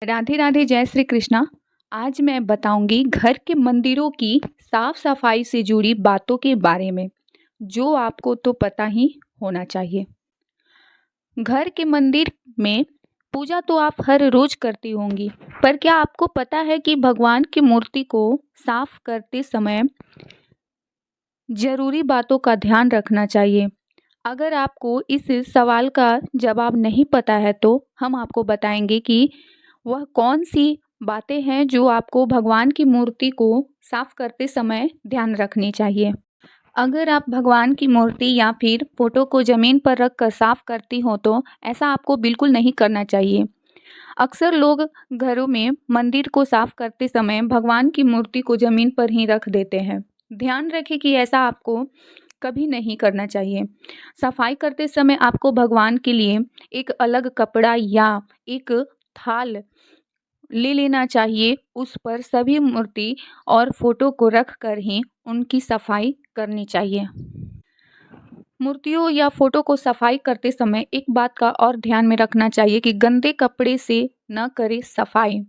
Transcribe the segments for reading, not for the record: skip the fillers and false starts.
राधे राधे, जय श्री कृष्णा। आज मैं बताऊंगी घर के मंदिरों की साफ सफाई से जुड़ी बातों के बारे में, जो आपको तो पता ही होना चाहिए। घर के मंदिर में पूजा तो आप हर रोज करती होंगी, पर क्या आपको पता है कि भगवान की मूर्ति को साफ करते समय जरूरी बातों का ध्यान रखना चाहिए। अगर आपको इस सवाल का जवाब नहीं पता है तो हम आपको बताएंगे कि वह कौन सी बातें हैं जो आपको भगवान की मूर्ति को साफ करते समय ध्यान रखनी चाहिए। अगर आप भगवान की मूर्ति या फिर फोटो को जमीन पर रख कर साफ करती हो तो ऐसा आपको बिल्कुल नहीं करना चाहिए। अक्सर लोग घरों में मंदिर को साफ करते समय भगवान की मूर्ति को जमीन पर ही रख देते हैं। ध्यान रखें कि ऐसा आपको कभी नहीं करना चाहिए। सफाई करते समय आपको भगवान के लिए एक अलग कपड़ा या एक थाल ले लेना चाहिए। उस पर सभी मूर्ति और फोटो को रख कर ही उनकी सफाई करनी चाहिए। मूर्तियों या फोटो को सफाई करते समय एक बात का और ध्यान में रखना चाहिए कि गंदे कपड़े से न करें सफाई।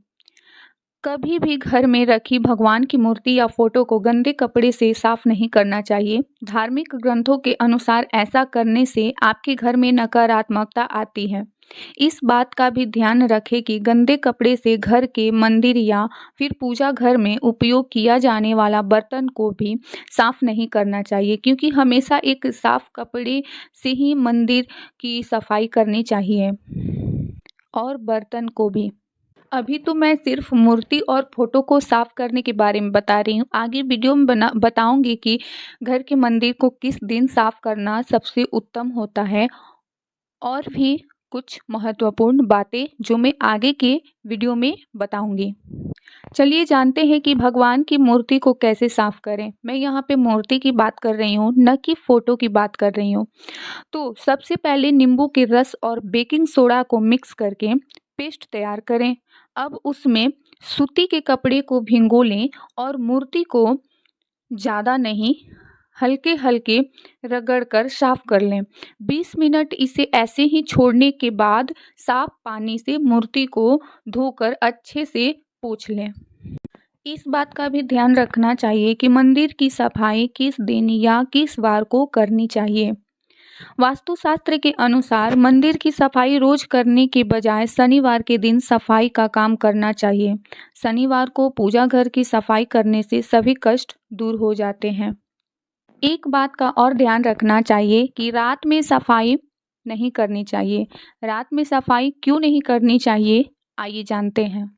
कभी भी घर में रखी भगवान की मूर्ति या फोटो को गंदे कपड़े से साफ नहीं करना चाहिए। धार्मिक ग्रंथों के अनुसार ऐसा करने से आपके घर में नकारात्मकता आती है। इस बात का भी ध्यान रखें कि गंदे कपड़े से घर के मंदिर या फिर पूजा घर में उपयोग किया जाने वाला बर्तन को भी साफ नहीं करना चाहिए, क्योंकि हमेशा एक साफ कपड़े से ही मंदिर की सफाई करनी चाहिए और बर्तन को भी। अभी तो मैं सिर्फ मूर्ति और फोटो को साफ करने के बारे में बता रही हूँ। आगे वीडियो में बताऊंगी कि घर के मंदिर को किस दिन साफ करना सबसे उत्तम होता है, और भी कुछ महत्वपूर्ण बातें जो मैं आगे के वीडियो में बताऊंगी। चलिए जानते हैं कि भगवान की मूर्ति को कैसे साफ करें। मैं यहाँ पे मूर्ति की बात कर रही हूँ, न कि फोटो की बात कर रही हूँ। तो सबसे पहले नींबू के रस और बेकिंग सोडा को मिक्स करके पेस्ट तैयार करें। अब उसमें सूती के कपड़े को भिगो लें और मूर्ति को ज़्यादा नहीं, हल्के हल्के रगड़कर साफ कर लें। 20 मिनट इसे ऐसे ही छोड़ने के बाद साफ पानी से मूर्ति को धोकर अच्छे से पोंछ लें। इस बात का भी ध्यान रखना चाहिए कि मंदिर की सफाई किस दिन या किस वार को करनी चाहिए। वास्तुशास्त्र के अनुसार मंदिर की सफाई रोज करने के बजाय शनिवार के दिन सफाई का काम करना चाहिए। शनिवार को पूजा घर की सफाई करने से सभी कष्ट दूर हो जाते हैं। एक बात का और ध्यान रखना चाहिए कि रात में सफाई नहीं करनी चाहिए। रात में सफाई क्यों नहीं करनी चाहिए, आइए जानते हैं।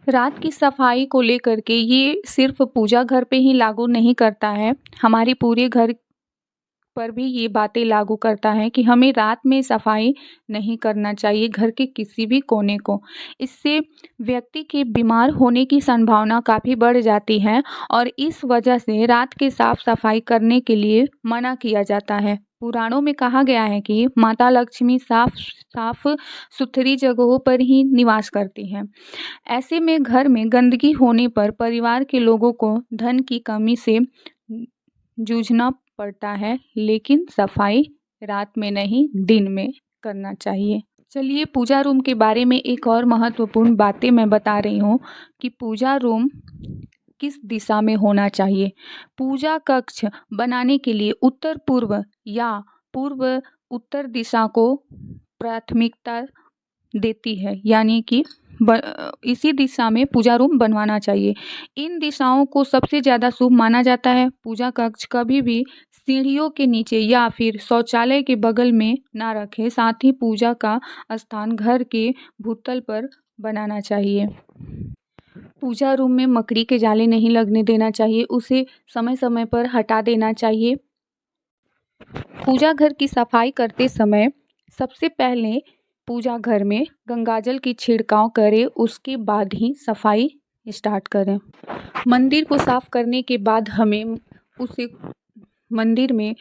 रात की सफाई को लेकर के ये सिर्फ पूजा घर पे ही लागू नहीं करता है, हमारे पूरे घर पर भी ये बातें लागू करता है कि हमें रात में सफाई नहीं करना चाहिए घर के किसी भी कोने को। इससे व्यक्ति के बीमार होने की संभावना काफ़ी बढ़ जाती है और इस वजह से रात के साफ सफाई करने के लिए मना किया जाता है। पुराणों में कहा गया है कि माता लक्ष्मी साफ सुथरी जगहों पर ही निवास करती हैं। ऐसे में घर में गंदगी होने पर परिवार के लोगों को धन की कमी से जूझना पड़ता है, लेकिन सफाई रात में नहीं दिन में करना चाहिए। चलिए पूजा रूम के बारे में एक और महत्वपूर्ण बातें मैं बता रही हूँ कि पूजा रूम किस दिशा में होना चाहिए। पूजा कक्ष बनाने के लिए उत्तर पूर्व या पूर्व उत्तर दिशा को प्राथमिकता देती है, यानी कि इसी दिशा में पूजा रूम बनवाना चाहिए। इन दिशाओं को सबसे ज़्यादा शुभ माना जाता है। पूजा कक्ष कभी भी सीढ़ियों के नीचे या फिर शौचालय के बगल में ना रखें। साथ ही पूजा का स्थान घर के भूतल पर बनाना चाहिए। पूजा रूम में मकड़ी के जाले नहीं लगने देना चाहिए, उसे समय समय पर हटा देना चाहिए। पूजा घर की सफाई करते समय सबसे पहले पूजा घर में गंगाजल की छिड़काव करें, उसके बाद ही सफाई स्टार्ट करें। मंदिर को साफ करने के बाद हमें उसे मंदिर में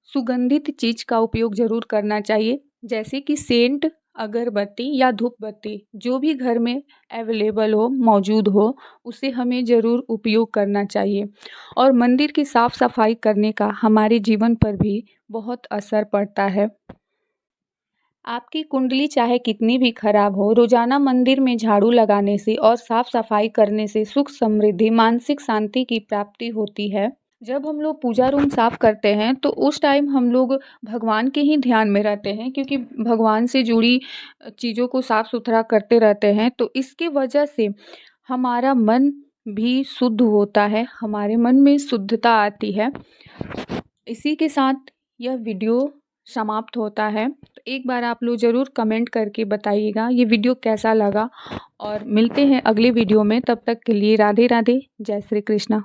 सुगंधित चीज़ का उपयोग ज़रूर करना चाहिए, जैसे कि सेंट, अगरबत्ती या धूप बत्ती, जो भी घर में अवेलेबल हो, मौजूद हो, उसे हमें ज़रूर उपयोग करना चाहिए। और मंदिर की साफ़ सफाई करने का हमारे जीवन पर भी बहुत असर पड़ता है। आपकी कुंडली चाहे कितनी भी खराब हो, रोजाना मंदिर में झाड़ू लगाने से और साफ सफाई करने से सुख समृद्धि मानसिक शांति की प्राप्ति होती है। जब हम लोग पूजा रूम साफ करते हैं तो उस टाइम हम लोग भगवान के ही ध्यान में रहते हैं, क्योंकि भगवान से जुड़ी चीज़ों को साफ सुथरा करते रहते हैं, तो इसके वजह से हमारा मन भी शुद्ध होता है, हमारे मन में शुद्धता आती है। इसी के साथ यह वीडियो समाप्त होता है। तो एक बार आप लोग ज़रूर कमेंट करके बताइएगा ये वीडियो कैसा लगा, और मिलते हैं अगले वीडियो में। तब तक के लिए राधे राधे, जय श्री कृष्णा।